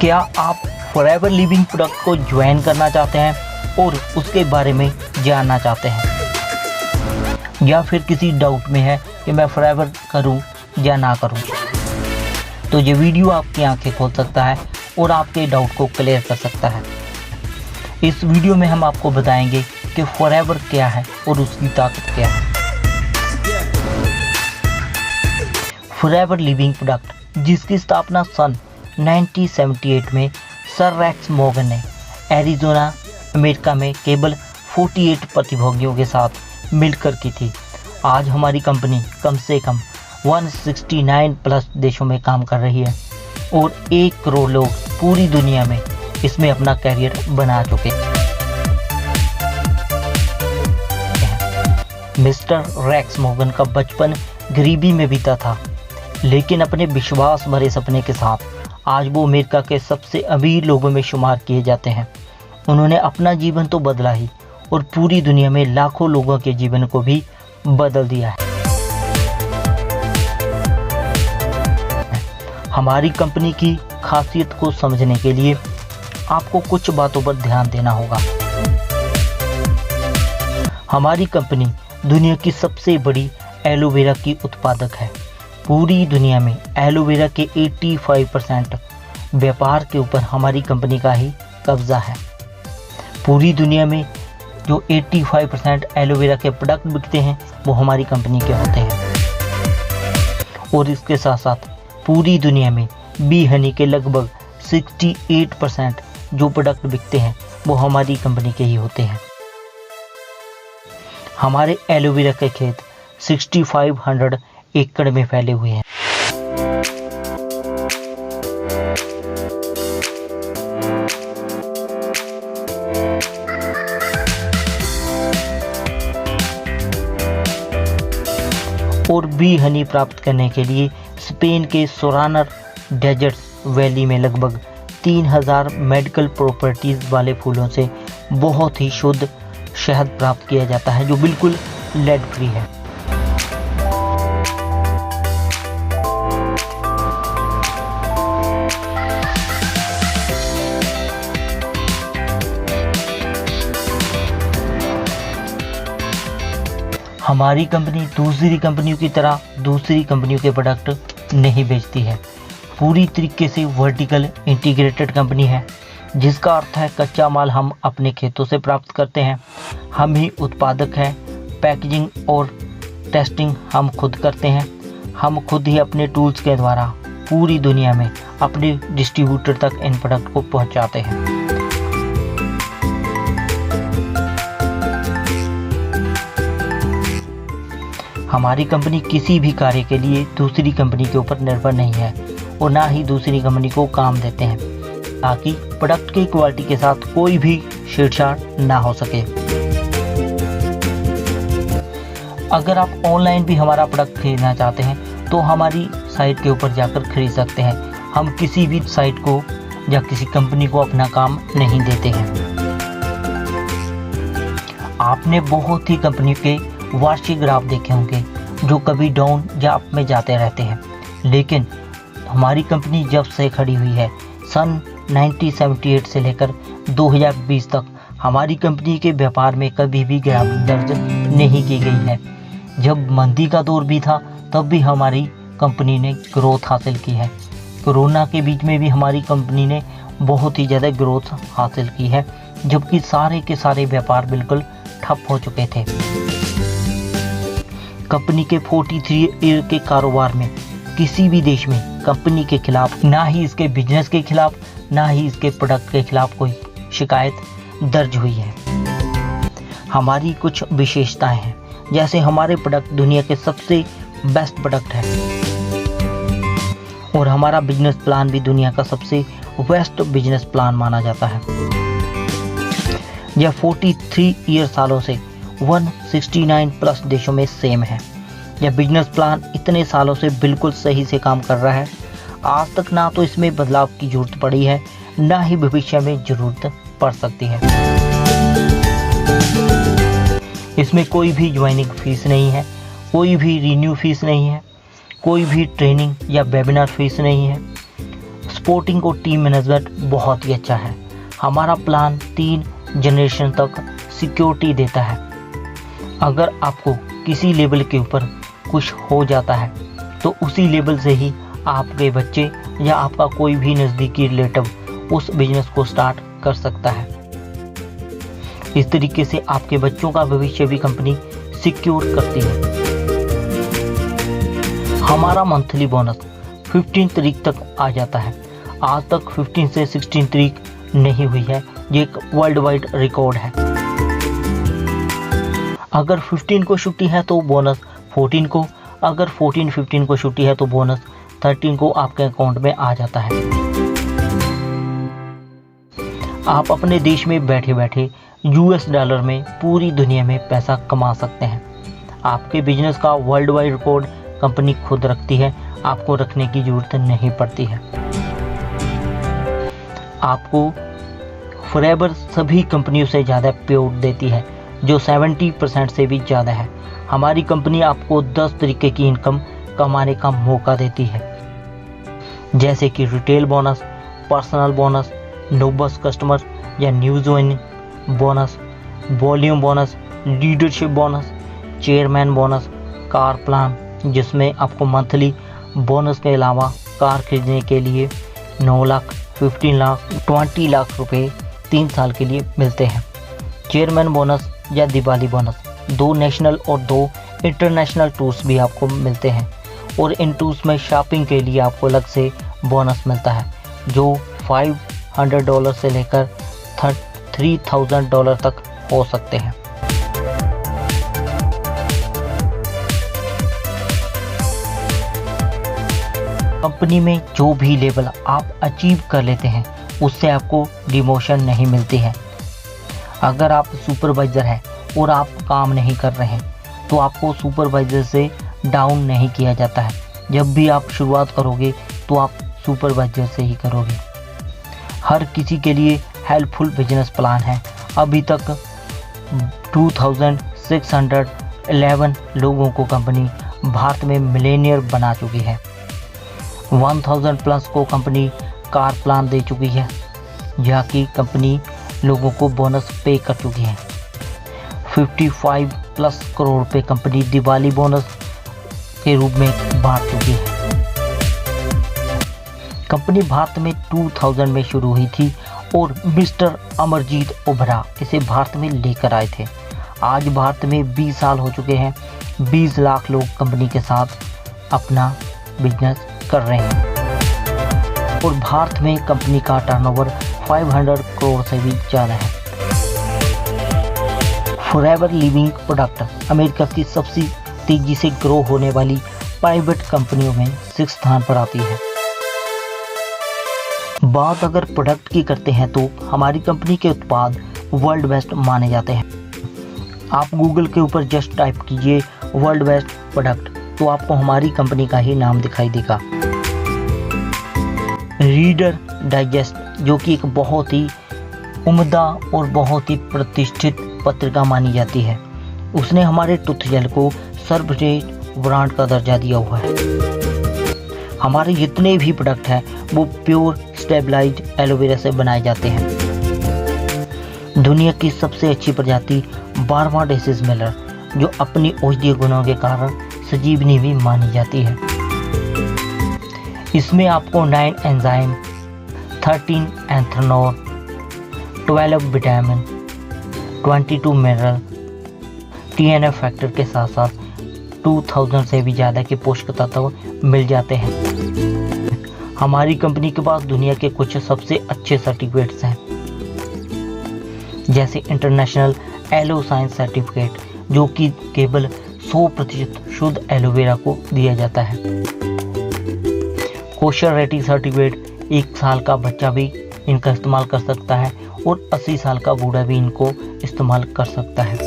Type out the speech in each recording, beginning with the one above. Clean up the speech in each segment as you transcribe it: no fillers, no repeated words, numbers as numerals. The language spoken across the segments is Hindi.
क्या आप फॉरएवर लिविंग प्रोडक्ट को ज्वाइन करना चाहते हैं और उसके बारे में जानना चाहते हैं, या फिर किसी डाउट में है कि मैं फॉरएवर करूं या ना करूं, तो ये वीडियो आपकी आंखें खोल सकता है और आपके डाउट को क्लियर कर सकता है। इस वीडियो में हम आपको बताएंगे कि फॉरएवर क्या है और उसकी ताकत क्या है। फॉरएवर लिविंग प्रोडक्ट, जिसकी स्थापना सन 1978 में सर रेक्स मॉर्गन ने एरिज़ोना अमेरिका में केवल 48 प्रतिभागियों के साथ मिलकर की थी। आज हमारी कंपनी कम से कम 169 प्लस देशों में काम कर रही है और 1 करोड़ लोग पूरी दुनिया में इसमें अपना करियर बना चुके हैं। मिस्टर रेक्स मॉर्गन का बचपन गरीबी में बीता था, लेकिन अपने विश्वास भरे सपने के साथ आज वो अमेरिका के सबसे अमीर लोगों में शुमार किए जाते हैं। उन्होंने अपना जीवन तो बदला ही और पूरी दुनिया में लाखों लोगों के जीवन को भी बदल दिया है। हमारी कंपनी की खासियत को समझने के लिए आपको कुछ बातों पर ध्यान देना होगा। हमारी कंपनी दुनिया की सबसे बड़ी एलोवेरा की उत्पादक है। पूरी दुनिया में एलोवेरा के 85% व्यापार के ऊपर हमारी कंपनी का ही कब्जा है। पूरी दुनिया में जो 85% एलोवेरा के प्रोडक्ट बिकते हैं वो हमारी कंपनी के होते हैं। और इसके साथ साथ पूरी दुनिया में बी हनी के लगभग 68% जो प्रोडक्ट बिकते हैं वो हमारी कंपनी के ही होते हैं। हमारे एलोवेरा के खेत 6500 एकड़ में फैले हुए हैं। और बी हनी प्राप्त करने के लिए स्पेन के सोरानर डेजर्ट वैली में लगभग 3000 मेडिकल प्रॉपर्टीज वाले फूलों से बहुत ही शुद्ध शहद प्राप्त किया जाता है, जो बिल्कुल लेड फ्री है। हमारी कंपनी दूसरी कंपनियों की तरह दूसरी कंपनियों के प्रोडक्ट नहीं बेचती है। पूरी तरीके से वर्टिकल इंटीग्रेटेड कंपनी है, जिसका अर्थ है कच्चा माल हम अपने खेतों से प्राप्त करते हैं। हम ही उत्पादक हैं। पैकेजिंग और टेस्टिंग हम खुद करते हैं। हम खुद ही अपने टूल्स के द्वारा पूरी दुनिया में अपने डिस्ट्रीब्यूटर तक इन प्रोडक्ट को पहुंचाते हैं। हमारी कंपनी किसी भी कार्य के लिए दूसरी कंपनी के ऊपर निर्भर नहीं है और ना ही दूसरी कंपनी को काम देते हैं, ताकि प्रोडक्ट की क्वालिटी के साथ कोई भी छेड़छाड़ ना हो सके। अगर आप ऑनलाइन भी हमारा प्रोडक्ट खरीदना चाहते हैं तो हमारी साइट के ऊपर जाकर खरीद सकते हैं। हम किसी भी साइट को या किसी कंपनी को अपना काम नहीं देते हैं। आपने बहुत ही कंपनी के वार्षिक ग्राफ देखे होंगे जो कभी डाउन या अप में जाते रहते हैं, लेकिन हमारी कंपनी जब से खड़ी हुई है सन 1978 से लेकर 2020 तक हमारी कंपनी के व्यापार में कभी भी गिरावट दर्ज नहीं की गई है। जब मंदी का दौर भी था तब भी हमारी कंपनी ने ग्रोथ हासिल की है। कोरोना के बीच में भी हमारी कंपनी ने बहुत ही ज़्यादा ग्रोथ हासिल की है, जबकि सारे के सारे व्यापार बिल्कुल ठप हो चुके थे। कंपनी के 43 ईयर के कारोबार में किसी भी देश में कंपनी के खिलाफ, ना ही इसके बिजनेस के खिलाफ, ना ही इसके प्रोडक्ट के खिलाफ कोई शिकायत दर्ज हुई है। हमारी कुछ विशेषताएं हैं, जैसे हमारे प्रोडक्ट दुनिया के सबसे बेस्ट प्रोडक्ट है और हमारा बिजनेस प्लान भी दुनिया का सबसे बेस्ट बिजनेस प्लान माना जाता है। यह 43 ईयर सालों से 169 प्लस देशों में सेम है। यह बिजनेस प्लान इतने सालों से बिल्कुल सही से काम कर रहा है। आज तक ना तो इसमें बदलाव की जरूरत पड़ी है, ना ही भविष्य में जरूरत पड़ सकती है। इसमें कोई भी ज्वाइनिंग फीस नहीं है, कोई भी रिन्यू फीस नहीं है, कोई भी ट्रेनिंग या वेबिनार फीस नहीं है। सपोर्टिंग और टीम मैनेजमेंट बहुत ही अच्छा है। हमारा प्लान 3 जनरेशन तक सिक्योरिटी देता है। अगर आपको किसी लेवल के ऊपर कुछ हो जाता है तो उसी लेवल से ही आपके बच्चे या आपका कोई भी नज़दीकी रिलेटिव उस बिजनेस को स्टार्ट कर सकता है। इस तरीके से आपके बच्चों का भविष्य भी कंपनी सिक्योर करती है। हमारा मंथली बोनस 15 तारीख तक आ जाता है। आज तक 15 से 16 तारीख नहीं हुई है, ये एक वर्ल्ड वाइड रिकॉर्ड है। अगर 15 को छुट्टी है तो बोनस 14 को, अगर 14-15 को छुट्टी है तो बोनस 13 को आपके अकाउंट में आ जाता है। आप अपने देश में बैठे बैठे US डॉलर में पूरी दुनिया में पैसा कमा सकते हैं। आपके बिजनेस का वर्ल्ड वाइड रिकॉर्ड कंपनी खुद रखती है, आपको रखने की जरूरत नहीं पड़ती है। आपको फॉरएवर सभी कंपनियों से ज़्यादा पेआउट देती है, जो 70% से भी ज़्यादा है। हमारी कंपनी आपको 10 तरीके की इनकम कमाने का मौका देती है, जैसे कि रिटेल बोनस, पर्सनल बोनस, नोबस कस्टमर या new joining bonus, volume bonus, leadership bonus, chairman bonus, car plan जिसमें आपको मंथली बोनस के अलावा कार खरीदने के लिए 9 लाख, 15 लाख, 20 लाख रुपए 3 साल के लिए मिलते हैं। चेयरमैन बोनस या दिवाली बोनस, 2 नेशनल और 2 इंटरनेशनल टूर्स भी आपको मिलते हैं और इन टूर्स में शॉपिंग के लिए आपको अलग से बोनस मिलता है, जो $500 से लेकर $3,000 तक हो सकते हैं। कंपनी में जो भी लेवल आप अचीव कर लेते हैं उससे आपको डिमोशन नहीं मिलती है। अगर आप सुपरवाइज़र हैं और आप काम नहीं कर रहे हैं तो आपको सुपरवाइज़र से डाउन नहीं किया जाता है। जब भी आप शुरुआत करोगे तो आप सुपरवाइज़र से ही करोगे। हर किसी के लिए हेल्पफुल बिजनेस प्लान है। अभी तक 2611 लोगों को कंपनी भारत में मिलेनियर बना चुकी है। 1000 प्लस को कंपनी कार प्लान दे चुकी है, जहाँ की कंपनी लोगों को बोनस पे कर चुकी है। 55 प्लस करोड़ रुपए कंपनी दिवाली बोनस के रूप में बांट चुकी है। कंपनी भारत में 2000 में शुरू हुई थी और मिस्टर अमरजीत ओबरा इसे भारत में लेकर आए थे। आज भारत में 20 साल हो चुके हैं। 20 लाख लोग कंपनी के साथ अपना बिजनेस कर रहे हैं और भारत में कंपनी का टर्नओवर 500 करोड़ से भी ज़्यादा है। फॉरएवर लिविंग प्रोडक्ट अमेरिका की सबसे तेजी से ग्रो होने वाली प्राइवेट कंपनियों में 6 स्थान पर आती है। बात अगर प्रोडक्ट की करते हैं तो हमारी कंपनी के उत्पाद वर्ल्ड बेस्ट माने जाते हैं। आप गूगल के ऊपर जस्ट टाइप कीजिए वर्ल्ड बेस्ट प्रोडक्ट तो आपको हमारी कंपनी का ही नाम दिखाई देगा। रीडर डाइजेस्ट, जो कि एक बहुत ही उम्दा और बहुत ही प्रतिष्ठित पत्रिका मानी जाती है, उसने हमारे टूथजेल को सर्वश्रेष्ठ ब्रांड का दर्जा दिया हुआ है। हमारे जितने भी प्रोडक्ट हैं वो प्योर स्टेबलाइज्ड एलोवेरा से बनाए जाते हैं। दुनिया की सबसे अच्छी प्रजाति बार्मा डेसिस मिलर, जो अपनी औषधीय गुणों के कारण सजीवनी भी मानी जाती है। इसमें आपको 9 enzyme, 13 एंथ्रेनोल, 12 vitamin, 22 mineral, TNF factor के साथ साथ 2000 से भी ज़्यादा के पोषक तत्व मिल जाते हैं। हमारी कंपनी के पास दुनिया के कुछ सबसे अच्छे सर्टिफिकेट्स हैं, जैसे इंटरनेशनल एलो साइंस सर्टिफिकेट, जो कि केवल 100% शुद्ध एलोवेरा को दिया जाता है। कोशर रेटिंग सर्टिफिकेट, 1 साल का बच्चा भी इनका इस्तेमाल कर सकता है और 80 साल का बूढ़ा भी इनको इस्तेमाल कर सकता है।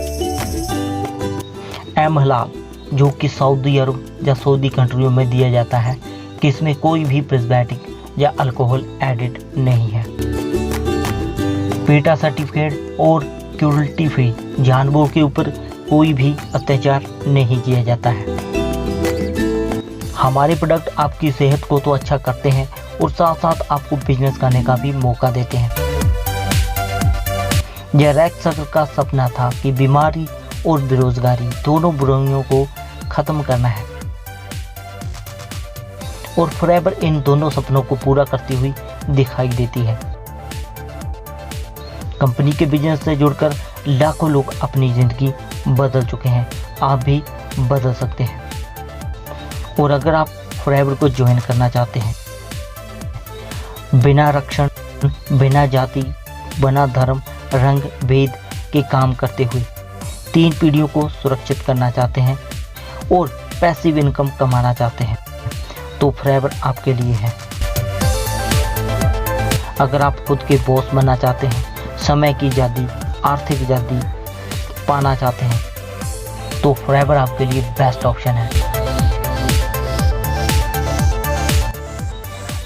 एम हलाल, जो कि सऊदी अरब या सऊदी कंट्रियों में दिया जाता है, कि इसमें कोई भी प्रिजर्वेटिव या अल्कोहल एडिड नहीं है। पेटा सर्टिफिकेट और क्रूरल्टी फ्री, जानवरों के ऊपर कोई भी अत्याचार नहीं किया जाता है। हमारे प्रोडक्ट आपकी सेहत को तो अच्छा करते हैं और साथ साथ आपको बिजनेस करने का भी मौका देते हैं। यह रैक सर्कल का सपना था कि बीमारी और बेरोजगारी दोनों बुराइयों को खत्म करना है, और फॉरएवर इन दोनों सपनों को पूरा करती हुई दिखाई देती है। कंपनी के बिजनेस से जुड़कर लाखों लोग अपनी जिंदगी बदल चुके हैं। आप भी बदल सकते हैं। और अगर आप फॉरएवर को ज्वाइन करना चाहते हैं, बिना रक्षण, बिना जाति, बिना धर्म, रंग भेद के काम करते हुए 3 पीढ़ियों को सुरक्षित करना चाहते हैं और पैसिव इनकम कमाना चाहते हैं, तो फॉरएवर आपके लिए है। अगर आप खुद के बॉस बनना चाहते हैं, समय की आज़ादी, आर्थिक आज़ादी पाना चाहते हैं, तो फॉरएवर आपके लिए बेस्ट ऑप्शन है।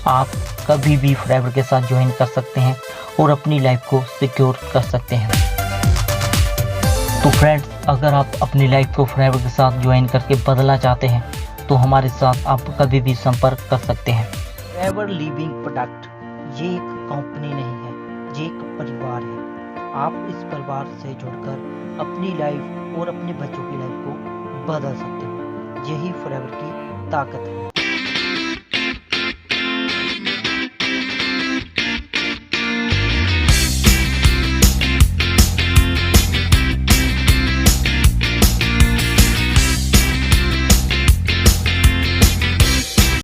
आप कभी भी फॉरएवर के साथ ज्वाइन कर सकते हैं और अपनी लाइफ को सिक्योर कर सकते हैं। तो फ्रेंड्स, अगर आप अपनी लाइफ को फॉरएवर के साथ ज्वाइन करके बदलना चाहते हैं, तो हमारे साथ आप कभी भी संपर्क कर सकते हैं। फॉरएवर लिविंग प्रोडक्ट ये एक कंपनी नहीं है, ये एक परिवार है। आप इस परिवार से जुड़कर अपनी लाइफ और अपने बच्चों की लाइफ को बदल सकते हो। यही फॉरएवर की ताकत है।